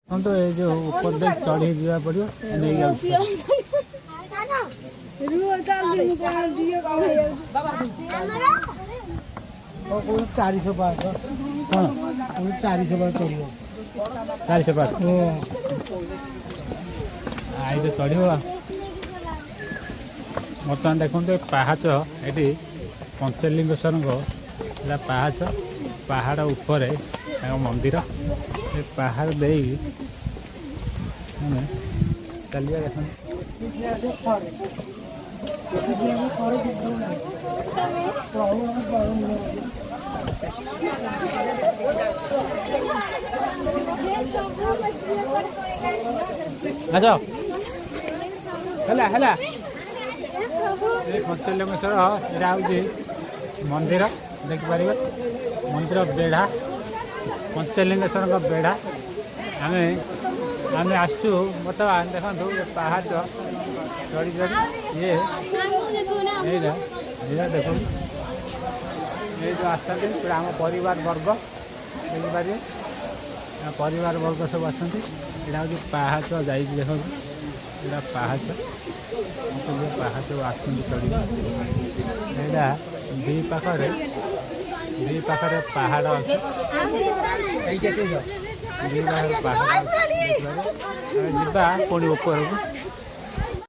हम तो ये जो ऊपर दे चढ़ी जा पड़ियो नहीं जाउछ को 400 पास हां 400 पास चढ़ियो 400 पास आई जो चढ़ियो बर्तमान देखते पहाच ये पंचलिंगेश्वर को पहाच पहाड़ उपर मंदिर ये पहाड़ दे चलिए देख अच्छा है पंचलिंगेश्वर यहाँ हूँ मंदिर देखिपर मंदिर बेढ़ा पंचलिंगेश्वर बेढ़ा आम आम आसु बर्तमान देखो ये पहाड़ चढ़ी चढ़ी ये देखो ये जो आसता पूरा आम परिवार वर्ग देखिपारे परिवार वर्ग सब आसती यहाँ हूँ पहाच जा देख यहाँ पहाच पहाच आसती चढ़ी यहाँ दी पाखे पहाड़ अच्छे पहाड़ जा पुणी ऊपर को